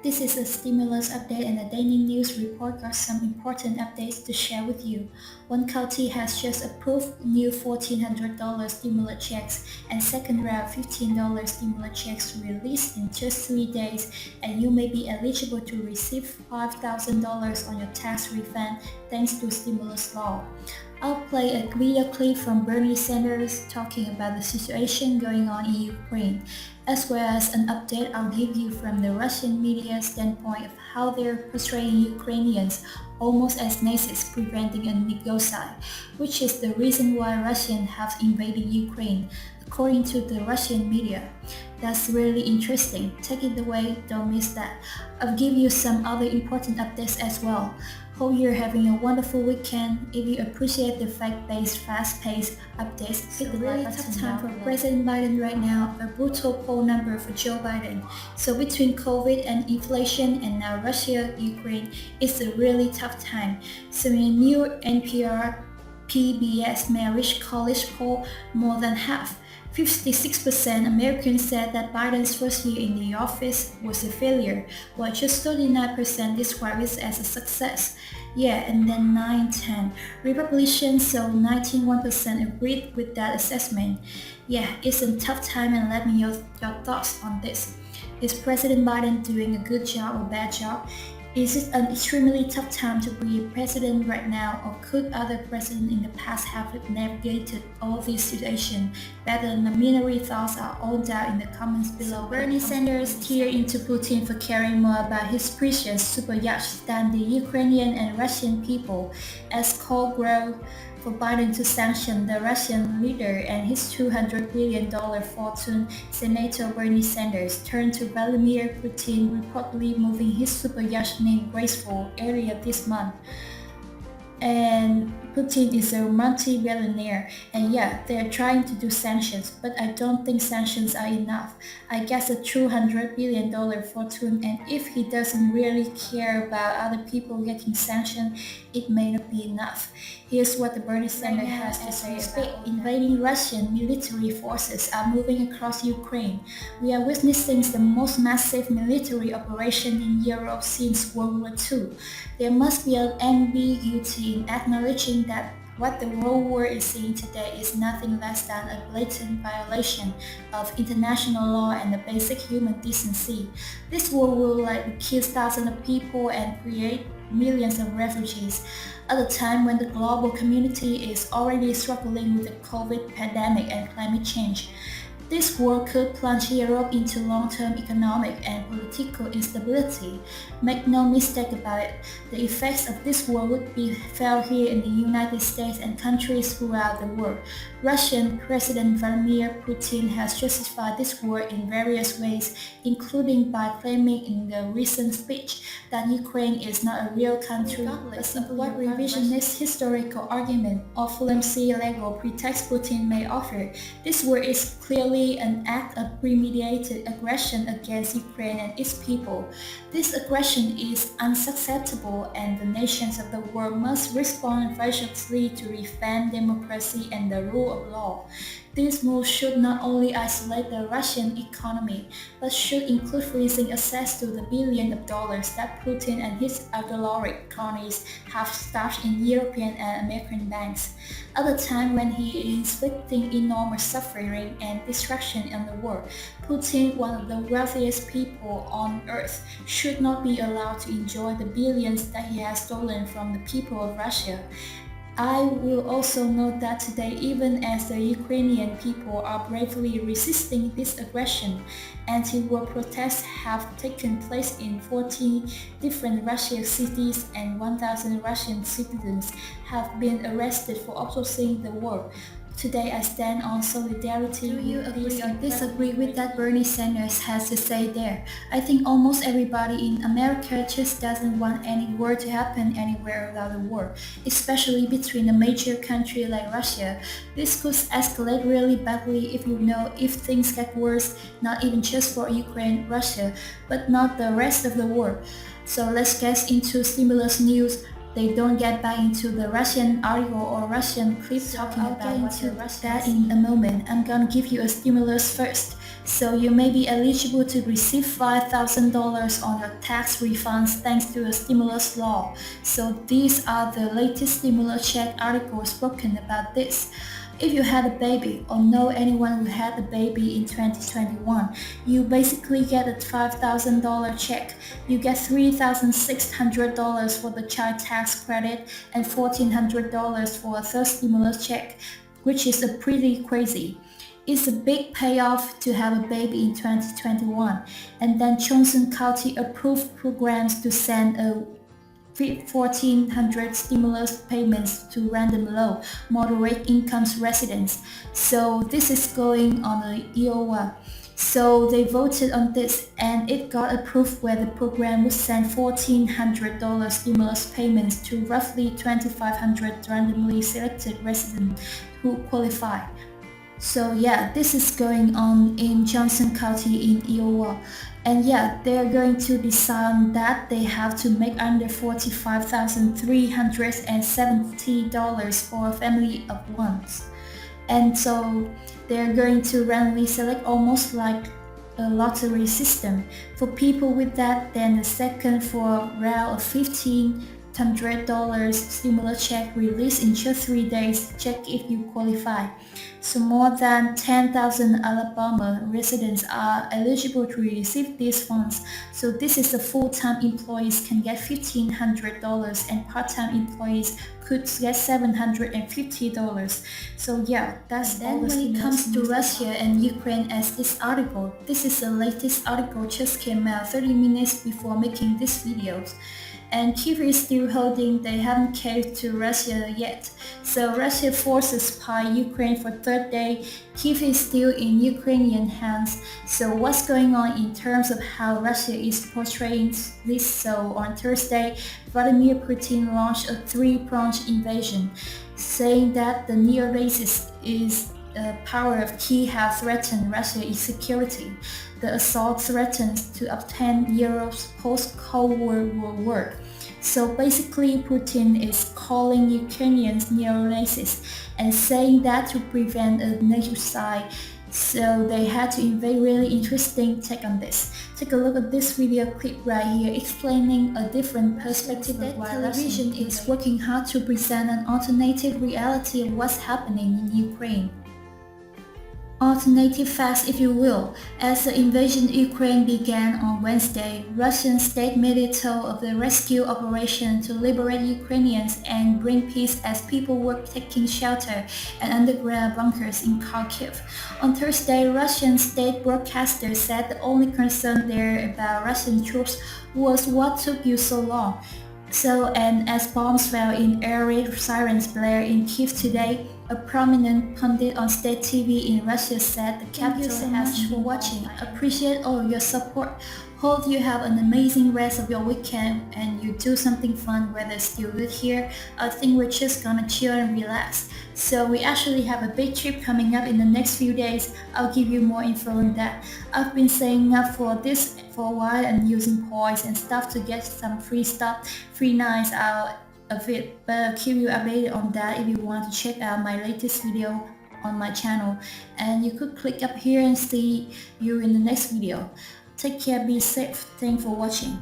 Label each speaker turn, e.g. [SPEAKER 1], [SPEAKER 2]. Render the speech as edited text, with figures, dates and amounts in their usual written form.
[SPEAKER 1] This is a stimulus update and a daily news report got some important updates to share with you. One county has just approved new $1,400 stimulus checks and second round $15 stimulus checks released in just 3 days, and you may be eligible to receive $5,000 on your tax refund thanks to stimulus law. I'll play a video clip from Bernie Sanders talking about the situation going on in Ukraine, as well as an update I'll give you from the Russian media standpoint of how they're portraying Ukrainians almost as Nazis preventing a genocide, which is the reason why Russians have invaded Ukraine, according to the Russian media. That's really interesting. Take it away, don't miss that. I'll give you some other important updates as well. Hope you're having a wonderful weekend. If you appreciate the fact-based, fast-paced updates, hit the like button. Tough time for President Biden right now, a brutal poll number for Joe Biden. So between COVID and inflation and now Russia, Ukraine, it's a really tough time. So in a new NPR PBS Marriage College poll, more than half, 56% Americans said that Biden's first year in the office was a failure, while just 39% described it as a success. Yeah, and then 9-10 Republicans, so 91% agreed with that assessment. Yeah, it's a tough time, and let me know your thoughts on this. Is President Biden doing a good job or bad job? Is it an extremely tough time to be a president right now, or could other presidents in the past have navigated all these situations better? The minority thoughts are all down in the comments below. Bernie Sanders teared into Putin for caring more about his precious super yachts than the Ukrainian and Russian people, as call grew for Biden to sanction the Russian leader and his $200 billion fortune. Senator Bernie Sanders turned to Vladimir Putin, reportedly moving his super yacht named Graceful earlier this month. And Putin is a multi-billionaire, and yeah, they're trying to do sanctions, but I don't think sanctions are enough. I guess a $200 billion fortune, and if he doesn't really care about other people getting sanctioned, it may not be enough. Here's what the Bernie Sanders has to say about invading Russian military forces are moving across Ukraine. We are witnessing the most massive military operation in Europe since World War II. There must be an ambiguity in acknowledging that what the world war is seeing today is nothing less than a blatant violation of international law and the basic human decency. This war will likely kill thousands of people and create millions of refugees at a time when the global community is already struggling with the COVID pandemic and climate change. This war could plunge Europe into long-term economic and political instability. Make no mistake about it, the effects of this war would be felt here in the United States and countries throughout the world. Russian President Vladimir Putin has justified this war in various ways, including by claiming in the recent speech that Ukraine is not a real country, but simply what revisionist historical argument or flimsy legal pretext Putin may offer. This war is clearly an act of premeditated aggression against Ukraine and its people. This aggression is unacceptable, and the nations of the world must respond vigorously to defend democracy and the rule of law. This move should not only isolate the Russian economy, but should include freezing access to the billions of dollars that Putin and his algorithmic cronies have stashed in European and American banks. At a time when he is inflicting enormous suffering and destruction on the world, Putin, one of the wealthiest people on earth, should not be allowed to enjoy the billions that he has stolen from the people of Russia. I will also note that today, even as the Ukrainian people are bravely resisting this aggression, anti-war protests have taken place in 14 different Russian cities, and 1,000 Russian citizens have been arrested for opposing the war. Today I stand on solidarity. Do you agree or disagree with that Bernie Sanders has to say there? I think almost everybody in America just doesn't want any war to happen anywhere around the world, especially between a major country like Russia. This could escalate really badly if things get worse, not even just for Ukraine, Russia, but not the rest of the world. So let's get into stimulus news. they don't get back into the Russian article or Russian clip talking about what the Russians. That in a moment. I'm gonna give you a stimulus first. So you may be eligible to receive $5,000 on your tax refunds thanks to a stimulus law. So these are the latest stimulus check articles spoken about this. If you had a baby or know anyone who had a baby in 2021, you basically get a $5,000 check. You get $3,600 for the child tax credit and $1,400 for a third stimulus check, which is pretty crazy. It's a big payoff to have a baby in 2021. And then Johnson County approved programs to send a 1,400 stimulus payments to random low, moderate income residents. So this is going on Iowa. So they voted on this and it got approved where the program would send $1,400 stimulus payments to roughly 2,500 randomly selected residents who qualify. So yeah, this is going on in Johnson County in Iowa. And yeah, they're going to decide on that they have to make under $45,370 for a family of ones. And so they're going to randomly select almost like a lottery system. For people with that, then the second for round of $1,500 stimulus check released in just 3 days. Check if you qualify. So more than 10,000 Alabama residents are eligible to receive these funds. So this is the full-time employees can get $1,500 and part-time employees could get $750. So yeah, that's all. When it comes to Russia and Ukraine, as this article, this is the latest article just came out 30 minutes before making this video. And Kyiv is still holding, they haven't caved to Russia yet. So Russia forces by Ukraine for third day. Kyiv is still in Ukrainian hands. So what's going on in terms of how Russia is portraying this? So on Thursday, Vladimir Putin launched a three-pronged invasion, saying that the neo-Nazis is power of Kyiv have threatened Russia's security. The assault threatens to obtain Europe's post-Cold War. So basically, Putin is calling Ukrainians neo-Nazis and saying that to prevent a genocide. So they had to invade. Really interesting take on this. Take a look at this video clip right here explaining a different perspective of why television is working hard to present an alternative reality of what's happening in Ukraine. Alternative facts, if you will. As the invasion of Ukraine began on Wednesday, Russian state media told of the rescue operation to liberate Ukrainians and bring peace as people were taking shelter in underground bunkers in Kharkiv. On Thursday, Russian state broadcasters said the only concern there about Russian troops was what took you so long. So, and as bombs fell in air raid sirens blare in Kyiv today, a prominent pundit on state TV in Russia said the capital has. Thank you so much for watching. Appreciate all your support. Hope you have an amazing rest of your weekend and you do something fun whether it's still good here. I think we're just gonna chill and relax. So we actually have a big trip coming up in the next few days. I'll give you more info on that. I've been saving up for this for a while and using points and stuff to get some free stuff, free nights out of it. But I'll keep you updated on that if you want to check out my latest video on my channel. And you could click up here and see you in the next video. Take care, be safe. Thanks for watching.